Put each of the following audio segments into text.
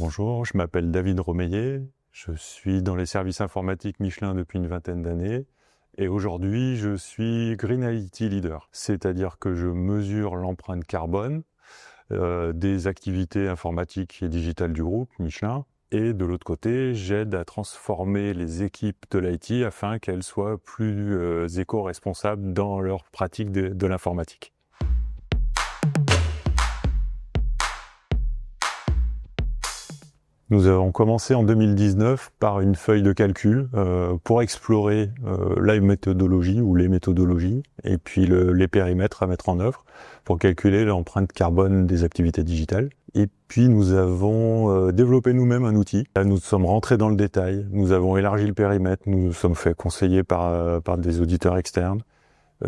Bonjour, je m'appelle David Romeillet, je suis dans les services informatiques Michelin depuis une vingtaine d'années et aujourd'hui je suis Green IT Leader, c'est-à-dire que je mesure l'empreinte carbone des activités informatiques et digitales du groupe Michelin et de l'autre côté j'aide à transformer les équipes de l'IT afin qu'elles soient plus éco-responsables dans leur pratique de l'informatique. Nous avons commencé en 2019 par une feuille de calcul pour explorer la méthodologie ou les méthodologies et puis les périmètres à mettre en œuvre pour calculer l'empreinte carbone des activités digitales. Et puis nous avons développé nous-mêmes un outil. Là, nous sommes rentrés dans le détail, nous avons élargi le périmètre, nous nous sommes fait conseiller par des auditeurs externes.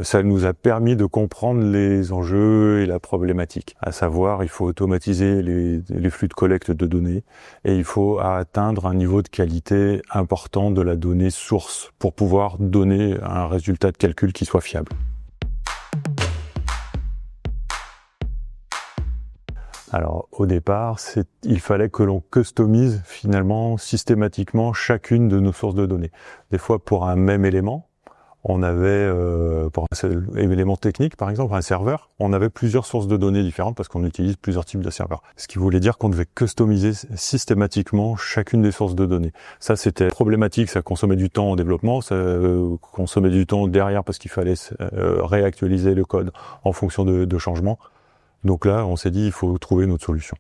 Ça nous a permis de comprendre les enjeux et la problématique. À savoir, il faut automatiser les flux de collecte de données et il faut atteindre un niveau de qualité important de la donnée source pour pouvoir donner un résultat de calcul qui soit fiable. Alors, au départ, il fallait que l'on customise finalement systématiquement chacune de nos sources de données. Des fois pour un même élément, on avait, pour un seul élément technique, par exemple, un serveur, on avait plusieurs sources de données différentes parce qu'on utilise plusieurs types de serveurs. Ce qui voulait dire qu'on devait customiser systématiquement chacune des sources de données. Ça, c'était problématique, ça consommait du temps en développement, ça consommait du temps derrière parce qu'il fallait réactualiser le code en fonction de changements. Donc là, on s'est dit, il faut trouver une autre solution.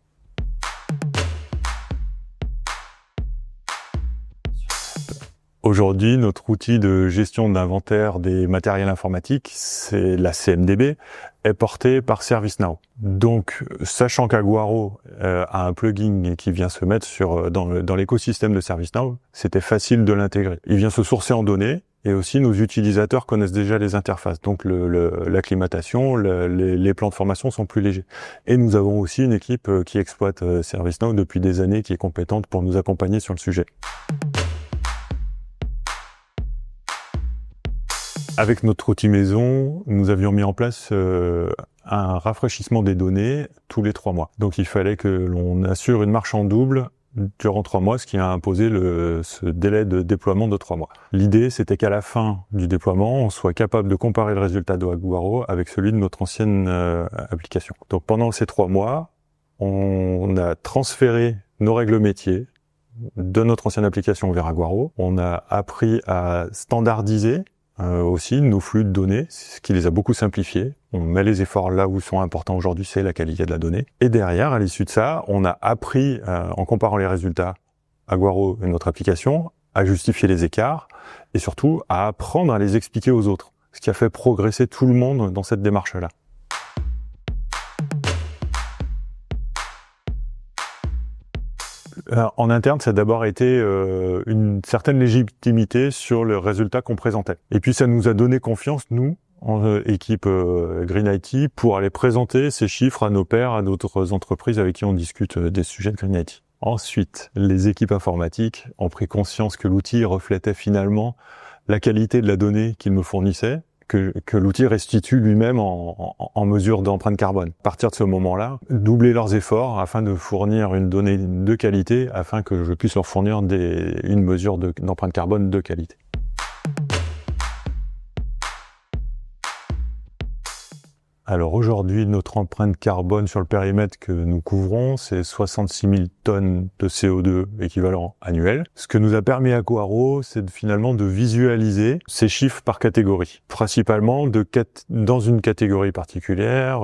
Aujourd'hui, notre outil de gestion d'inventaire des matériels informatiques, c'est la CMDB, est porté par ServiceNow. Donc, sachant qu'Aguaro a un plugin qui vient se mettre dans l'écosystème de ServiceNow, c'était facile de l'intégrer. Il vient se sourcer en données et aussi nos utilisateurs connaissent déjà les interfaces. Donc, l'acclimatation, les plans de formation sont plus légers. Et nous avons aussi une équipe qui exploite ServiceNow depuis des années, qui est compétente pour nous accompagner sur le sujet. Avec notre outil maison, nous avions mis en place un rafraîchissement des données tous les 3 mois. Donc il fallait que l'on assure une marche en double durant 3 mois, ce qui a imposé ce délai de déploiement de 3 mois. L'idée, c'était qu'à la fin du déploiement, on soit capable de comparer le résultat de Aguaro avec celui de notre ancienne application. Donc pendant ces 3 mois, on a transféré nos règles métiers de notre ancienne application vers Aguaro. On a appris à standardiser aussi nos flux de données, ce qui les a beaucoup simplifiés. On met les efforts là où ils sont importants aujourd'hui, c'est la qualité de la donnée. Et derrière, à l'issue de ça, on a appris, en comparant les résultats Aguaro et notre application, à justifier les écarts et surtout à apprendre à les expliquer aux autres, ce qui a fait progresser tout le monde dans cette démarche-là. En interne, ça a d'abord été une certaine légitimité sur le résultat qu'on présentait. Et puis ça nous a donné confiance, nous, en équipe Green IT, pour aller présenter ces chiffres à nos pairs, à d'autres entreprises avec qui on discute des sujets de Green IT. Ensuite, les équipes informatiques ont pris conscience que l'outil reflétait finalement la qualité de la donnée qu'ils me fournissaient, que l'outil restitue lui-même en mesure d'empreinte carbone. À partir de ce moment-là, doubler leurs efforts afin de fournir une donnée de qualité, afin que je puisse leur fournir une mesure d'empreinte carbone de qualité. Alors aujourd'hui, notre empreinte carbone sur le périmètre que nous couvrons, c'est 66 000 tonnes de CO2 équivalent annuel. Ce que nous a permis à Aguaro, c'est finalement de visualiser ces chiffres par catégorie. Principalement dans une catégorie particulière,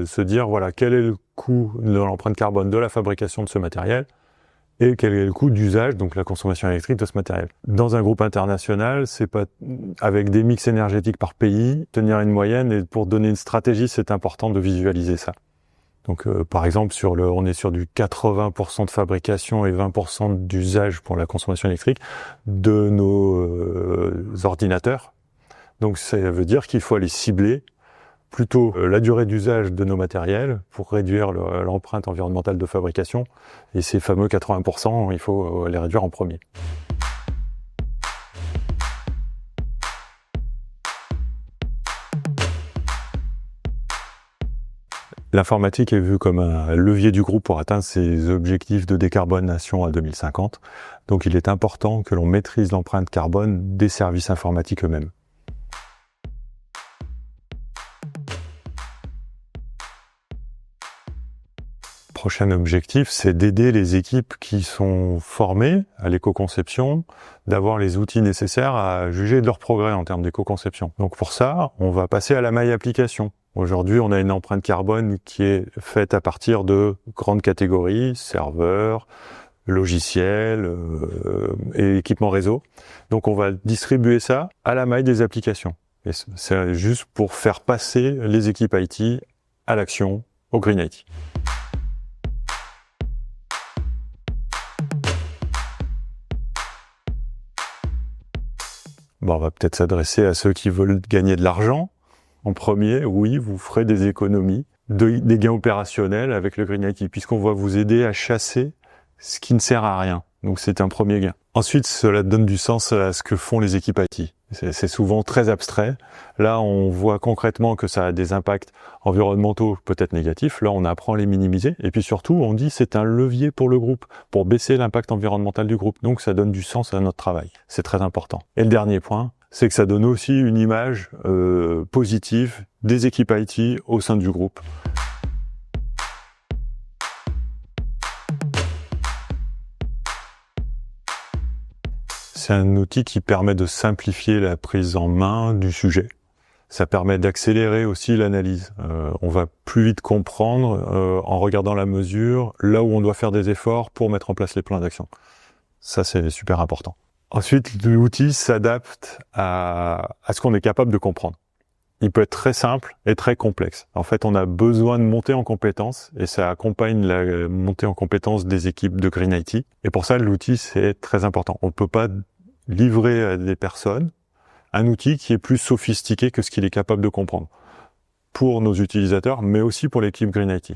se dire voilà quel est le coût de l'empreinte carbone de la fabrication de ce matériel et quel est le coût d'usage, donc la consommation électrique de ce matériel. Dans un groupe international, c'est pas avec des mix énergétiques par pays, tenir une moyenne et pour donner une stratégie, c'est important de visualiser ça. Donc par exemple, on est sur du 80% de fabrication et 20% d'usage pour la consommation électrique de nos ordinateurs. Donc ça veut dire qu'il faut aller cibler plutôt la durée d'usage de nos matériels pour réduire l'empreinte environnementale de fabrication. Et ces fameux 80%, il faut les réduire en premier. L'informatique est vue comme un levier du groupe pour atteindre ses objectifs de décarbonation à 2050. Donc il est important que l'on maîtrise l'empreinte carbone des services informatiques eux-mêmes. Prochain objectif, c'est d'aider les équipes qui sont formées à l'éco-conception, d'avoir les outils nécessaires à juger de leur progrès en termes d'éco-conception. Donc pour ça, on va passer à la maille application. Aujourd'hui, on a une empreinte carbone qui est faite à partir de grandes catégories, serveurs, logiciels et équipements réseau. Donc on va distribuer ça à la maille des applications. Et c'est juste pour faire passer les équipes IT à l'action, au Green IT. Bon, on va peut-être s'adresser à ceux qui veulent gagner de l'argent. En premier, oui, vous ferez des économies, des gains opérationnels avec le Green IT, puisqu'on va vous aider à chasser ce qui ne sert à rien. Donc c'est un premier gain. Ensuite, cela donne du sens à ce que font les équipes IT. C'est souvent très abstrait. Là, on voit concrètement que ça a des impacts environnementaux peut-être négatifs. Là, on apprend à les minimiser. Et puis surtout, on dit c'est un levier pour le groupe, pour baisser l'impact environnemental du groupe. Donc ça donne du sens à notre travail. C'est très important. Et le dernier point, c'est que ça donne aussi une image positive des équipes IT au sein du groupe. C'est un outil qui permet de simplifier la prise en main du sujet. Ça permet d'accélérer aussi l'analyse. On va plus vite comprendre en regardant la mesure, là où on doit faire des efforts pour mettre en place les plans d'action. Ça, c'est super important. Ensuite, l'outil s'adapte à ce qu'on est capable de comprendre. Il peut être très simple et très complexe. En fait, on a besoin de monter en compétences et ça accompagne la montée en compétences des équipes de Green IT. Et pour ça, l'outil, c'est très important. On ne peut pas livrer à des personnes un outil qui est plus sophistiqué que ce qu'il est capable de comprendre. Pour nos utilisateurs, mais aussi pour l'équipe Green IT.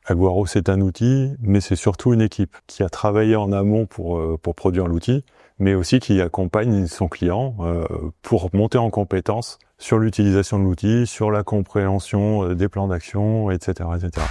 Aguaro, c'est un outil, mais c'est surtout une équipe qui a travaillé en amont pour produire l'outil, mais aussi qui accompagne son client pour monter en compétence sur l'utilisation de l'outil, sur la compréhension des plans d'action, etc., etc.